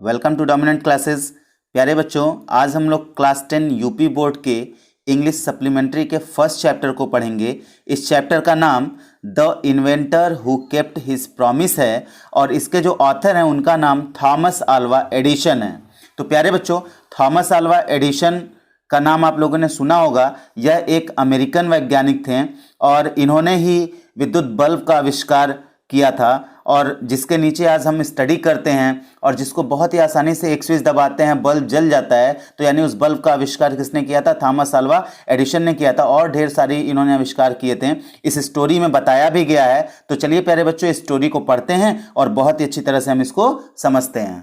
Welcome to dominant classes. प्यारे बच्चों, आज हम लोग क्लास 10 यूपी बोर्ड के इंग्लिश सप्लीमेंट्री के फर्स्ट चैप्टर को पढ़ेंगे। इस चैप्टर का नाम the inventor who kept his promise है और इसके जो ऑथर हैं उनका नाम थॉमस अल्वा एडिसन है। तो प्यारे बच्चों, थॉमस अल्वा एडिसन का नाम आप लोगों ने सुना होगा। यह एक अमेरिकन वैज्ञानिक थे और इन्होंने ही विद्युत बल्ब का आविष्कार किया था और जिसके नीचे आज हम स्टडी करते हैं और जिसको बहुत ही आसानी से एक स्विच दबाते हैं बल्ब जल जाता है। तो यानी उस बल्ब का आविष्कार किसने किया था? थॉमस अल्वा एडिसन ने किया था और ढेर सारी इन्होंने आविष्कार किए थे। इस स्टोरी में बताया भी गया है। तो चलिए प्यारे बच्चों, इस स्टोरी को पढ़ते हैं और बहुत ही अच्छी तरह से हम इसको समझते हैं।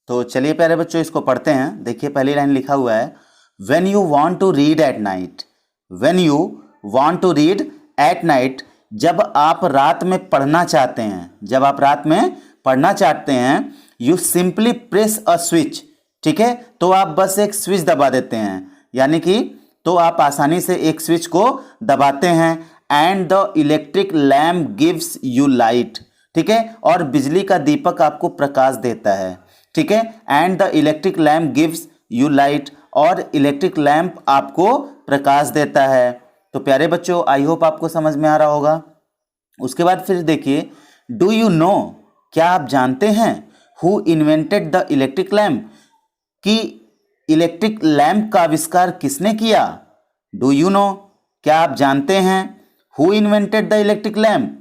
तो चलिए प्यारे बच्चों, इसको पढ़ते हैं। देखिए, पहली लाइन लिखा हुआ है, when you want to read at night. When you want to read at night, जब आप रात में पढ़ना चाहते हैं, जब आप रात में पढ़ना चाहते हैं, you simply press a switch. ठीक है, तो आप बस एक स्विच दबा देते हैं, यानी कि तो आप आसानी से एक स्विच को दबाते हैं। And the electric lamp gives you light. ठीक है, और बिजली का दीपक आपको प्रकाश देता है। ठीक है, and the electric lamp gives you light, और इलेक्ट्रिक लैम्प आपको प्रकाश देता है। तो प्यारे बच्चों, आई होप आपको समझ में आ रहा होगा। उसके बाद फिर देखिए, डू यू नो, क्या आप जानते हैं, who invented the electric lamp, कि इलेक्ट्रिक लैम्प का आविष्कार किसने किया? डू यू नो, क्या आप जानते हैं, who invented the electric lamp,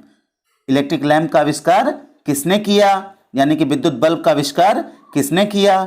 electric lamp का आविष्कार किसने किया, यानी कि विद्युत बल्ब का आविष्कार किसने किया?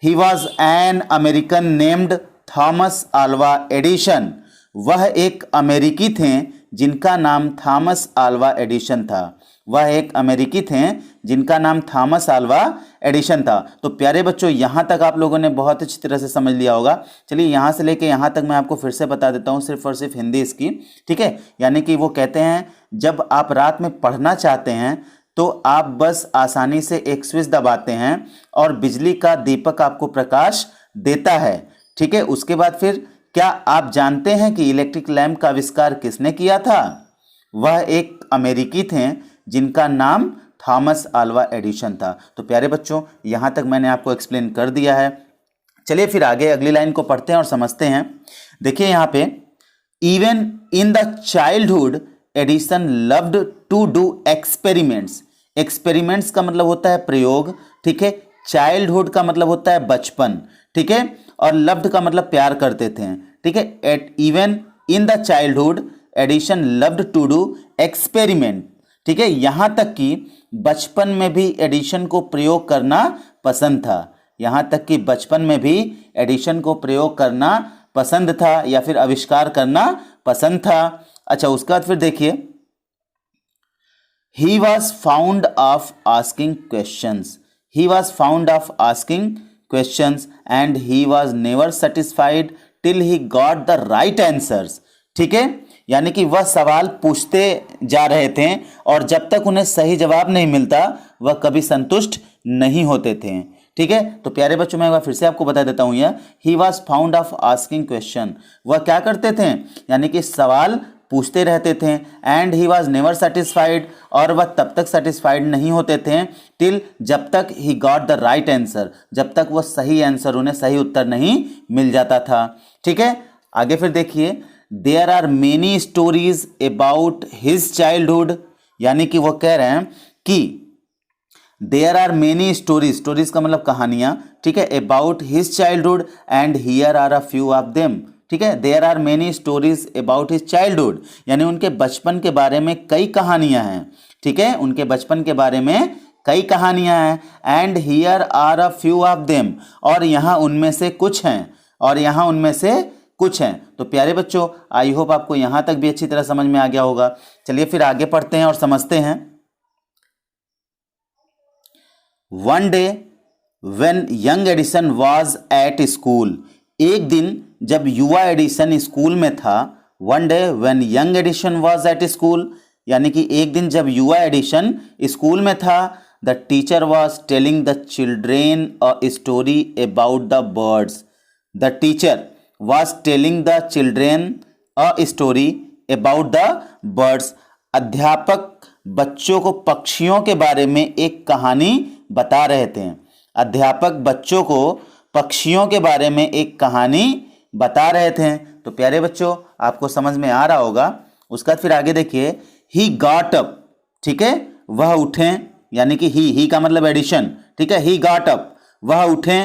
He was an American named Thomas Alva Edison. वह एक अमेरिकी थे जिनका नाम थॉमस अल्वा एडिसन था। वह एक अमेरिकी थे जिनका नाम थॉमस अल्वा एडिसन था। तो प्यारे बच्चों, यहाँ तक आप लोगों ने बहुत अच्छी तरह से समझ लिया होगा। चलिए, यहाँ से लेके यहाँ तक मैं आपको फिर से बता देता हूँ, सिर्फ और सिर्फ हिंदी इसकी। ठीक है, यानी कि वो कहते हैं जब आप रात में पढ़ना चाहते हैं तो आप बस आसानी से एक स्विच दबाते हैं और बिजली का दीपक आपको प्रकाश देता है। ठीक है, उसके बाद फिर क्या आप जानते हैं कि इलेक्ट्रिक लैम्प का आविष्कार किसने किया था? वह एक अमेरिकी थे जिनका नाम थॉमस अल्वा एडिसन था। तो प्यारे बच्चों, यहाँ तक मैंने आपको एक्सप्लेन कर दिया है। चलिए फिर आगे अगली लाइन को पढ़ते हैं और समझते हैं। देखिए यहाँ पे, even in the childhood Edison loved to do experiments. Experiments का मतलब होता है प्रयोग। ठीक है, चाइल्डहुड का मतलब होता है बचपन। ठीक है, और लव्ड का मतलब प्यार करते थे। ठीक है, at even in the childhood Edison loved to do experiment. ठीक है, यहां तक कि बचपन में भी एडिसन को प्रयोग करना पसंद था। यहां तक कि बचपन में भी एडिसन को प्रयोग करना पसंद था या फिर आविष्कार करना पसंद था। अच्छा, उसके बाद फिर देखिए, he was found of asking questions. He was found of asking questions and he was never satisfied till he got the right answers। ठीक है, यानी कि वह सवाल पूछते जा रहे थे और जब तक उन्हें सही जवाब नहीं मिलता वह कभी संतुष्ट नहीं होते थे। ठीक है, तो प्यारे बच्चों, मैं एक बार फिर से आपको बता देता हूं, यह he was found of asking question, वह क्या करते थे, यानी कि सवाल पूछते रहते थे। And he was never satisfied, और वह तब तक सेटिस्फाइड नहीं होते थे टिल, जब तक he got the right answer, जब तक वह सही आंसर, उन्हें सही उत्तर नहीं मिल जाता था। ठीक है, आगे फिर देखिए, there are many stories about his childhood, यानी कि वो कह रहे हैं कि there are many stories, stories का मतलब कहानियां। ठीक है, about his childhood and here are a few of them. ठीक है, there are many stories about his childhood, यानी उनके बचपन के बारे में कई कहानियां हैं। ठीक है, उनके बचपन के बारे में कई कहानियां हैं। And here are a few of them, और यहाँ उनमें से कुछ हैं, और यहाँ उनमें से कुछ हैं। तो प्यारे बच्चों, आई होप आपको यहाँ तक भी अच्छी तरह समझ में आ गया होगा। चलिए फिर आगे पढ़ते हैं और समझते हैं। One day when young Edison was at school, एक दिन जब युवा एडिसन स्कूल में था। One day when young Edison was at school, यानी कि एक दिन जब युवा एडिसन स्कूल में था। The teacher was telling the children a story about the birds. The teacher was telling the children a story about the birds. अध्यापक बच्चों को पक्षियों के बारे में एक कहानी बता रहे थे। अध्यापक बच्चों को पक्षियों के बारे में एक कहानी बता रहे थे। तो प्यारे बच्चों, आपको समझ में आ रहा होगा। उसके बाद फिर आगे देखिए, ही गॉट अप, ठीक है, वह उठे, यानी कि ही का मतलब एडिशन, ठीक है, ही गॉट अप, वह उठे,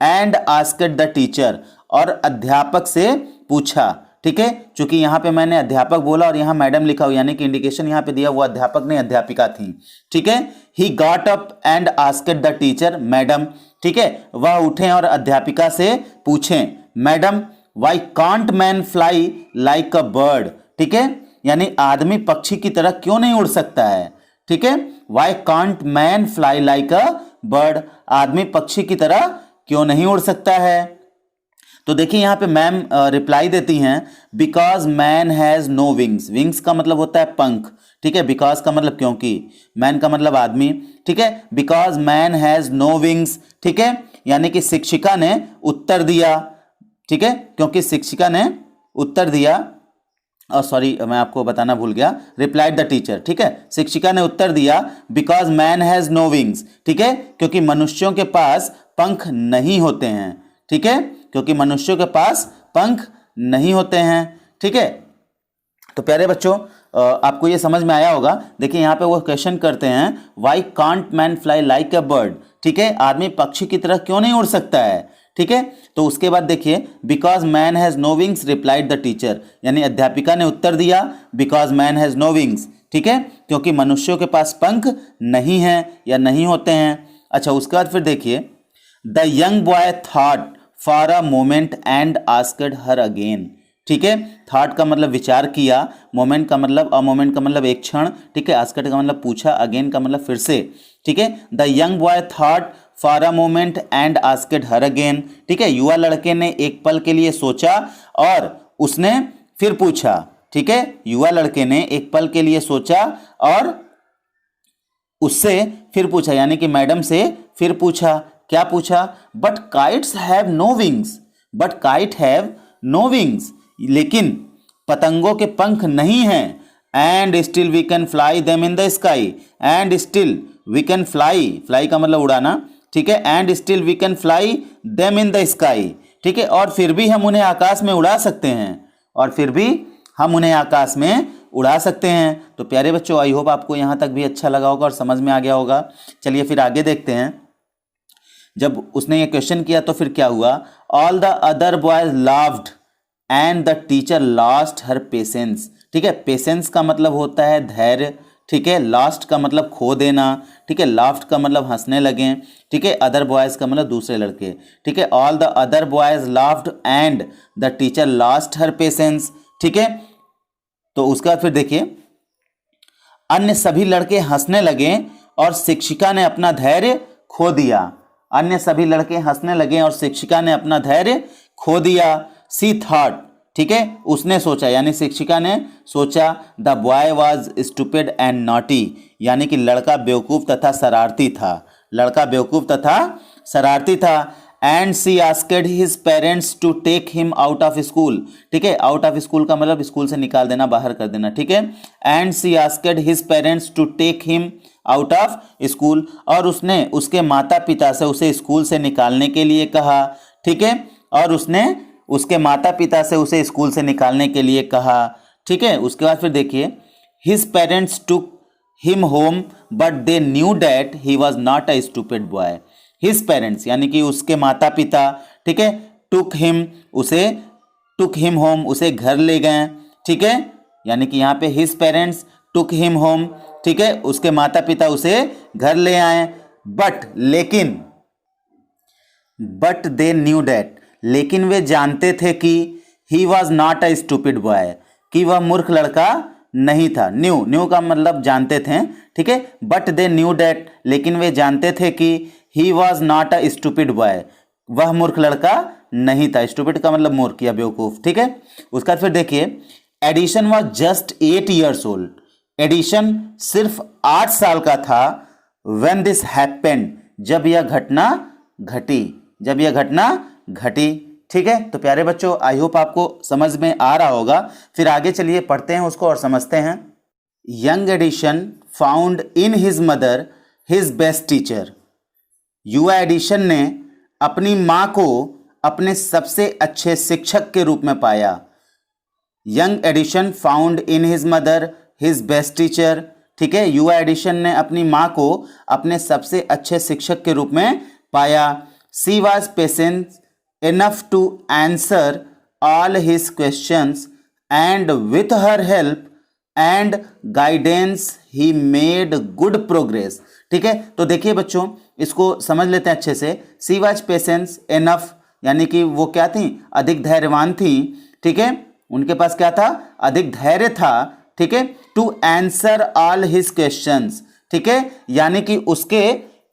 एंड आस्क्ड द टीचर, और अध्यापक से पूछा, ठीक है, क्योंकि यहाँ पे मैंने अध्यापक बोला और यहाँ मैडम लिखा हुआ, यानी कि इंडिकेशन यहाँ पे दिया वो अध्यापक नहीं अध्यापिका थी, ठीक है। He got up and asked the teacher, madam, ठीक है, वह उठे और अध्यापिका से पूछें, madam, why can't man fly like a bird, ठीक है, यानी आदमी पक्षी की तरह क्यों नहीं उड़ सकता है, ठीक है, why can't man fly like a bird, आदमी पक्षी की तरह क्यों नहीं उड़ सकता है। तो देखिए यहाँ पे मैम रिप्लाई देती हैं, because man has no wings, wings का मतलब होता है पंख, ठीक है, बिकॉज का मतलब क्योंकि, मैन का मतलब आदमी, ठीक है, because man has no wings, ठीक है, यानी कि शिक्षिका ने उत्तर दिया, ठीक है, क्योंकि शिक्षिका ने उत्तर दिया, और सॉरी मैं आपको बताना भूल गया, रिप्लाइड द टीचर, ठीक है, शिक्षिका ने उत्तर दिया, because man has no wings, ठीक है, क्योंकि मनुष्यों के पास पंख नहीं होते हैं, ठीक है, क्योंकि मनुष्यों के पास पंख नहीं होते हैं, ठीक है। तो प्यारे बच्चों, आपको ये समझ में आया होगा। देखिए यहाँ पे वो क्वेश्चन करते हैं, why can't man fly like a bird, ठीक है, आदमी पक्षी की तरह क्यों नहीं उड़ सकता है, ठीक है। तो उसके बाद देखिए, because man has no wings replied the teacher, यानी अध्यापिका ने उत्तर दिया, because man has no wings, ठीक है, क्योंकि मनुष्यों के पास पंख नहीं हैं या नहीं होते हैं। अच्छा, उसके बाद फिर देखिए, the young boy thought for a moment and asked her again, ठीक है, थॉट का मतलब विचार किया, मोमेंट का मतलब, अ मोमेंट का मतलब एक क्षण, ठीक है, आस्क्ड का मतलब पूछा, अगेन का मतलब फिर से, ठीक है। The young boy thought for a moment and asked her again, ठीक है, युवा लड़के ने एक पल के लिए सोचा और उसने फिर पूछा, ठीक है, युवा लड़के ने एक पल के लिए सोचा और उससे फिर पूछा, यानी कि मैडम से फिर पूछा, क्या पूछा, but kites have no wings, but kite have no wings, लेकिन पतंगों के पंख नहीं हैं, and still we can fly them in the sky, and still we can fly, fly का मतलब उड़ाना, ठीक है, and still we can fly them in the sky, ठीक है, और फिर भी हम उन्हें आकाश में उड़ा सकते हैं, और फिर भी हम उन्हें आकाश में उड़ा सकते हैं। तो प्यारे बच्चों, आई होप आपको यहाँ तक भी अच्छा लगा होगा और समझ में आ गया होगा। चलिए फिर आगे देखते हैं। जब उसने ये क्वेश्चन किया तो फिर क्या हुआ, all the other boys laughed and the teacher lost her patience, ठीक है, पेशेंस का मतलब होता है धैर्य, ठीक है, लॉस्ट का मतलब खो देना, ठीक है, लाफ्ड का मतलब हंसने लगे, ठीक है, अदर बॉयज का मतलब दूसरे लड़के, ठीक है, all the other boys laughed and the teacher lost her patience, ठीक है। तो उसके बाद फिर देखिए, अन्य सभी लड़के हंसने लगे और शिक्षिका ने अपना धैर्य खो दिया, अन्य सभी लड़के हंसने लगे और शिक्षिका ने अपना धैर्य खो दिया। सी थॉट, ठीक है, उसने सोचा, यानी शिक्षिका ने सोचा, the boy was stupid and naughty, यानी कि लड़का बेवकूफ तथा शरारती था, लड़का बेवकूफ तथा शरारती था। And she asked his parents to take him out of school, ठीक है, आउट ऑफ स्कूल का मतलब स्कूल से निकाल देना, बाहर कर देना, ठीक है। And she asked his parents to take him out of school, और उसने उसके माता पिता से उसे स्कूल से निकालने के लिए कहा, ठीक है, और उसने उसके माता पिता से उसे स्कूल से निकालने के लिए कहा, ठीक है। उसके बाद फिर देखिए, his parents took him home but they knew that he was not a stupid boy, his parents यानी कि उसके माता पिता, ठीक है, टुक हिम होम, उसे घर ले गए, ठीक है, यानी कि यहाँ पे his parents took him home, ठीक है, उसके माता पिता उसे घर ले आए, लेकिन बट दे न्यू डैट, लेकिन वे जानते थे कि he was not a stupid boy, कि वह मूर्ख लड़का नहीं था। न्यू का मतलब जानते थे, ठीक है, बट दे न्यू डैट, लेकिन वे जानते थे कि he was not a stupid boy, वह मूर्ख लड़का नहीं था। स्टूपिड का मतलब मूर्ख या बेवकूफ, ठीक है। उसका फिर देखिए, Edison was just 8 years old, Edison सिर्फ 8 साल का था। व्हेन दिस हैपेंड, जब यह घटना घटी, ठीक है। तो प्यारे बच्चों, आई होप आपको समझ में आ रहा होगा। फिर आगे चलिए पढ़ते हैं उसको और समझते हैं। Young Edison found in his mother his best teacher, युवा एडिशन ने अपनी माँ को अपने सबसे अच्छे शिक्षक के रूप में पाया। Young Edison found in his mother his best teacher. ठीक है, युवा एडिशन ने अपनी माँ को अपने सबसे अच्छे शिक्षक के रूप में पाया। She was patient enough to answer all his questions and with her help and guidance he made good progress. ठीक है, तो देखिए बच्चों, इसको समझ लेते हैं अच्छे से। शी वॉज पेशेंस इनफ, यानी कि वो क्या थी, अधिक धैर्यवान थी। ठीक है, उनके पास क्या था, अधिक धैर्य था। ठीक है, to answer all his questions. ठीक है, यानी कि उसके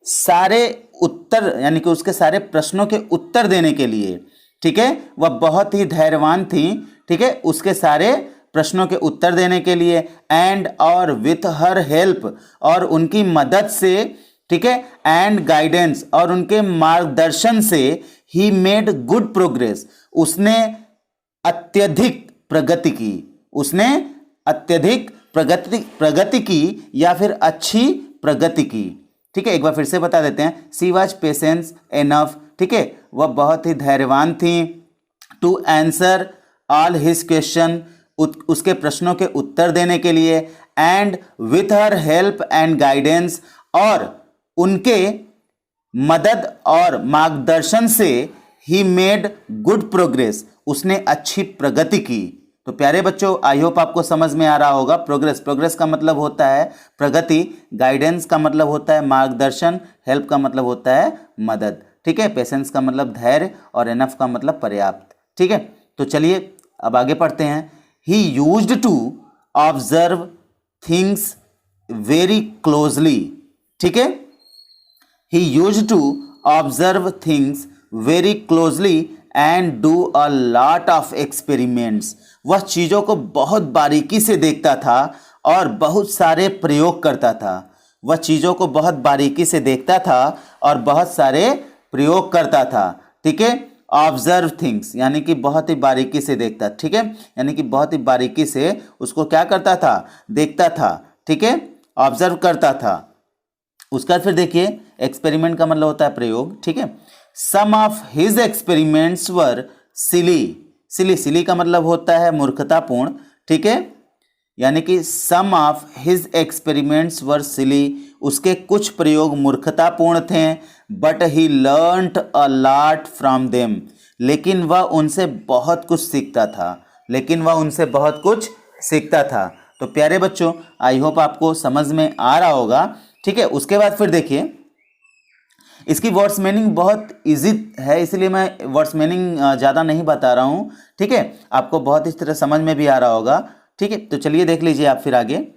सारे उत्तर, यानी कि उसके सारे प्रश्नों के उत्तर देने के लिए। ठीक है, वह बहुत ही धैर्यवान थी। ठीक है, उसके सारे प्रश्नों के उत्तर देने के लिए। एंड और विथ हर हेल्प, और उनकी मदद से। ठीक है, एंड गाइडेंस, और उनके मार्गदर्शन से। ही मेड गुड प्रोग्रेस, उसने अत्यधिक प्रगति की। उसने अत्यधिक प्रगति की या फिर अच्छी प्रगति की। ठीक है, एक बार फिर से बता देते हैं। शी वॉज पेशेंस इनफ, ठीक है, वह बहुत ही धैर्यवान थी। To answer all his question, उसके प्रश्नों के उत्तर देने के लिए। And with her help and guidance, और उनके मदद और मार्गदर्शन से। ही मेड गुड प्रोग्रेस, उसने अच्छी प्रगति की। तो प्यारे बच्चों, आई होप आपको समझ में आ रहा होगा। प्रोग्रेस का मतलब होता है प्रगति, गाइडेंस का मतलब होता है मार्गदर्शन, हेल्प का मतलब होता है मदद। ठीक है, पेशेंस का मतलब धैर्य, और एनफ का मतलब पर्याप्त। ठीक है, तो चलिए अब आगे पढ़ते हैं। He used to observe things very closely. ठीक है, he used to observe things very closely and do a lot of experiments। वह चीज़ों को बहुत बारीकी से देखता था और बहुत सारे प्रयोग करता था। वह चीज़ों को बहुत बारीकी से देखता था और बहुत सारे प्रयोग करता था। ठीक है, ऑब्जर्व थिंग्स यानी कि बहुत ही बारीकी से देखता। ठीक है, यानी कि बहुत ही बारीकी से उसको क्या करता था, देखता था। ठीक है, ऑब्जर्व करता था। उसका बाद फिर देखिए, एक्सपेरिमेंट का मतलब होता है प्रयोग। ठीक है, सम ऑफ हिज एक्सपेरिमेंट्स वर सिली का मतलब होता है मूर्खतापूर्ण। ठीक है, यानी कि सम ऑफ हिज एक्सपेरिमेंट्स वर सिली, उसके कुछ प्रयोग मूर्खतापूर्ण थे। But he learned a lot from them, लेकिन वह उनसे बहुत कुछ सीखता था। तो प्यारे बच्चों, आई होप आपको समझ में आ रहा होगा। ठीक है, उसके बाद फिर देखिए, इसकी वर्ड्स मीनिंग बहुत इजी है, इसलिए मैं वर्ड्स मीनिंग ज़्यादा नहीं बता रहा हूँ। ठीक है, आपको बहुत इस तरह समझ में भी आ रहा होगा। ठीक है, तो चलिए देख लीजिए आप फिर आगे।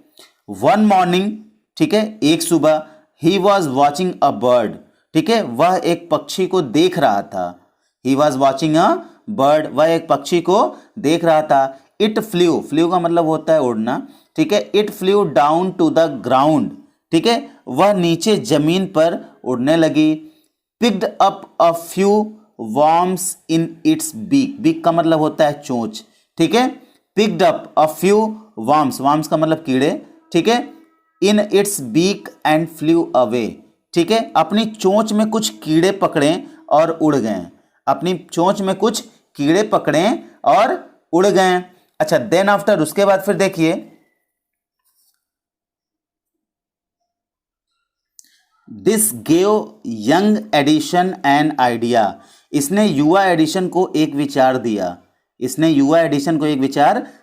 वन मॉर्निंग, ठीक है, एक सुबह। He was watching a bird, ठीक है, वह एक पक्षी को देख रहा था। He was watching a bird, वह एक पक्षी को देख रहा था। इट फ्लू का मतलब होता है उड़ना। ठीक है, it flew down to the ground, ठीक है, वह नीचे जमीन पर उड़ने लगी। Picked up a few worms in its beak का मतलब होता है चोंच। ठीक है, picked up a few worms का मतलब कीड़े। ठीक है, in its beak and flew away, ठीक है, अपनी चोंच में कुछ कीड़े पकड़े और उड़ गए। अपनी चोंच में कुछ कीड़े पकड़े और उड़ गए। अच्छा, देन आफ्टर, उसके बाद फिर देखिए, this gave young Edison an idea, इसने युवा एडिशन को एक विचार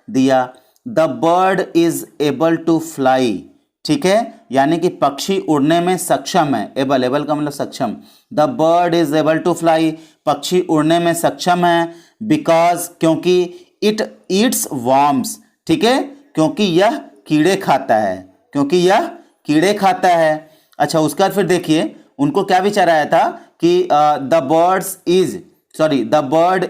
दिया। The bird is able to fly, ठीक है, यानी कि पक्षी उड़ने में सक्षम है। एबल का मतलब सक्षम। The bird is able to fly, पक्षी उड़ने में सक्षम है। बिकॉज, क्योंकि, इट ईट्स वर्म्स, ठीक है, क्योंकि यह कीड़े खाता है। अच्छा, उसके बाद फिर देखिए, उनको क्या विचार आया था कि the bird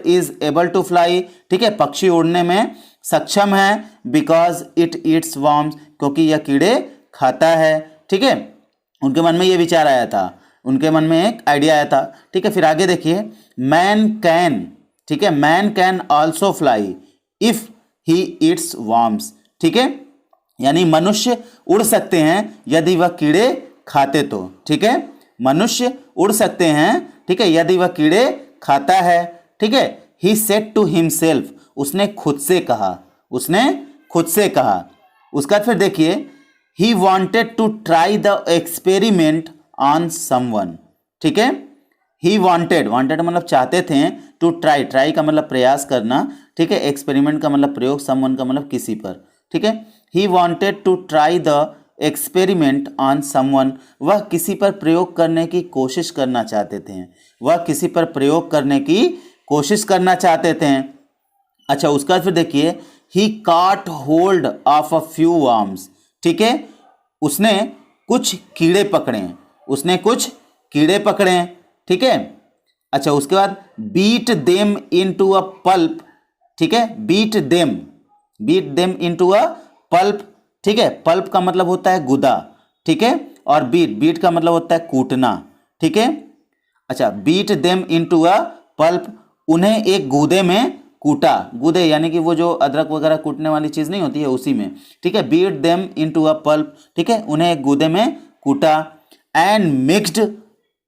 is able to fly, ठीक है, पक्षी उड़ने में सक्षम है। बिकॉज इट ईट्स वर्म्स, क्योंकि यह कीड़े खाता है। ठीक है, उनके मन में यह विचार आया था, उनके मन में एक आइडिया आया था। ठीक है, फिर आगे देखिए, man can also fly if he eats worms, ठीक है, यानी मनुष्य उड़ सकते हैं यदि वह कीड़े खाते तो। ठीक है, मनुष्य उड़ सकते हैं, ठीक है, यदि वह कीड़े खाता है, ठीक है। ही सेड टू हिमसेल्फ, उसने खुद से कहा, उसने खुद से कहा। उसके बाद फिर देखिए, he wanted to try the experiment on someone, ठीक है। ही वॉन्टेड, वॉन्टेड मतलब चाहते थे, टू ट्राई, ट्राई का मतलब प्रयास करना, ठीक है, एक्सपेरिमेंट का मतलब प्रयोग, समवन का मतलब किसी पर, ठीक है। He wanted to try the experiment on someone, वह किसी पर प्रयोग करने की कोशिश करना चाहते थे, वह किसी पर प्रयोग करने की कोशिश करना चाहते थे। अच्छा, उसके बाद फिर देखिए, he caught hold of a few worms, ठीक है, उसने कुछ कीड़े पकड़े, उसने कुछ कीड़े पकड़े, ठीक है। अच्छा, उसके बाद beat them into a pulp, ठीक है, beat them into a pulp, ठीक है। पल्प का मतलब होता है गुदा, ठीक है, और बीट का मतलब होता है कूटना, ठीक है। अच्छा, beat them into a pulp, उन्हें एक गूदे में कूटा, गूदे यानी कि वो जो अदरक वगैरह कूटने वाली चीज नहीं होती है, उसी में, ठीक है। Beat them into a pulp, ठीक है, उन्हें एक गूदे में कूटा। And mixed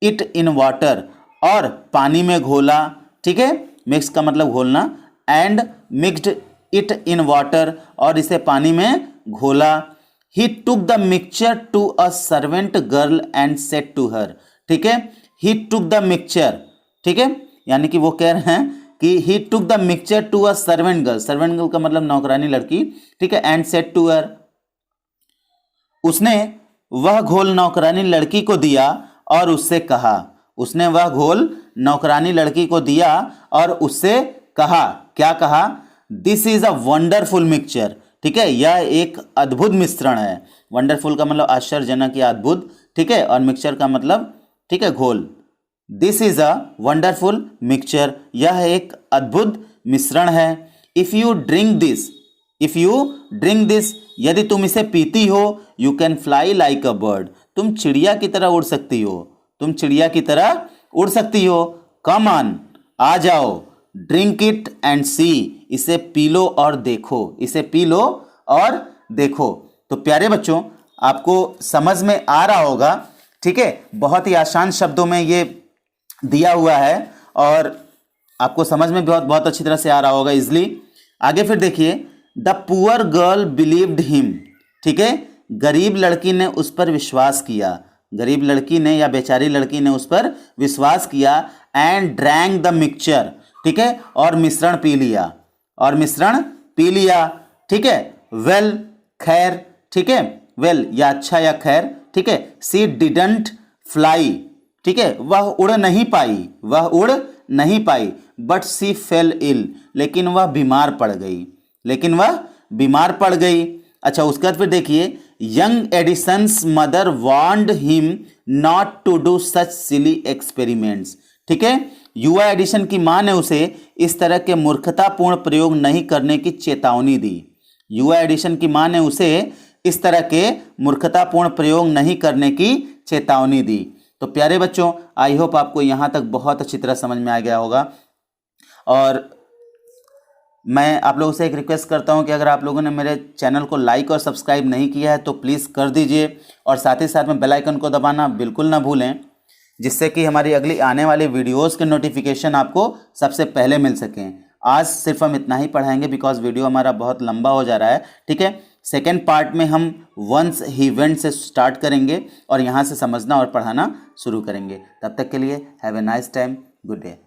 it in water, और पानी में घोला, ठीक है, मिक्स का मतलब घोलना, and mixed it in water, और इसे पानी में घोला। He took the mixture to a servant girl and said to her, ठीक है। ही टुक द मिक्सचर, ठीक है, यानी कि वो कह रहे हैं कि he took the mixture to a servant girl का मतलब नौकरानी लड़की, ठीक है, एंड सेड टू हर, उसने वह घोल नौकरानी लड़की को दिया और उससे कहा, उसने वह घोल नौकरानी लड़की को दिया और उससे कहा, क्या कहा, this is a wonderful mixture, ठीक है, यह एक अद्भुत मिश्रण है। वंडरफुल का मतलब आश्चर्यजनक या अद्भुत, ठीक है, और मिक्सचर का मतलब, ठीक है, घोल। This is a wonderful mixture, यह एक अद्भुत मिश्रण है। इफ यू ड्रिंक दिस, यदि तुम इसे पीती हो, you can fly like a bird, तुम चिड़िया की तरह उड़ सकती हो, तुम चिड़िया की तरह उड़ सकती हो। कम ऑन, आ जाओ, ड्रिंक इट एंड सी, इसे पी लो और देखो, इसे पी लो और देखो। तो प्यारे बच्चों, आपको समझ में आ रहा होगा, ठीक है, बहुत ही आसान शब्दों में ये दिया हुआ है और आपको समझ में बहुत बहुत अच्छी तरह से आ रहा होगा इजली। आगे फिर देखिए, the poor girl believed him, ठीक है, गरीब लड़की ने उस पर विश्वास किया, गरीब लड़की ने या बेचारी लड़की ने उस पर विश्वास किया। एंड ड्रैंक द मिक्सचर, ठीक है, और मिश्रण पी लिया, और मिश्रण पी लिया, ठीक है। वेल, खैर, ठीक है, वेल या अच्छा या खैर, ठीक है। सी डिडंट फ्लाई, ठीक है, वह उड़ नहीं पाई, वह उड़ नहीं पाई। बट सी फेल इल, लेकिन वह बीमार पड़ गई, लेकिन वह बीमार पड़ गई। अच्छा, उसके बाद फिर देखिए, young Edison's mother warned him not to do such silly experiments, ठीक है, युवा एडिशन की मां ने उसे इस तरह के मूर्खतापूर्ण प्रयोग नहीं करने की चेतावनी दी। युवा एडिशन की मां ने उसे इस तरह के मूर्खतापूर्ण प्रयोग नहीं करने की चेतावनी दी। तो प्यारे बच्चों, आई होप आपको यहाँ तक बहुत अच्छी तरह समझ में आ गया होगा। और मैं आप लोगों से एक रिक्वेस्ट करता हूँ कि अगर आप लोगों ने मेरे चैनल को लाइक और सब्सक्राइब नहीं किया है तो प्लीज़ कर दीजिए, और साथ ही साथ में बेल आइकन को दबाना बिल्कुल ना भूलें, जिससे कि हमारी अगली आने वाली वीडियोस के नोटिफिकेशन आपको सबसे पहले मिल सकें। आज सिर्फ हम इतना ही पढ़ाएंगे बिकॉज वीडियो हमारा बहुत लंबा हो जा रहा है, ठीक है। सेकेंड पार्ट में हम वंस ही वेंट से स्टार्ट करेंगे और यहाँ से समझना और पढ़ाना शुरू करेंगे। तब तक के लिए have a nice time, good day.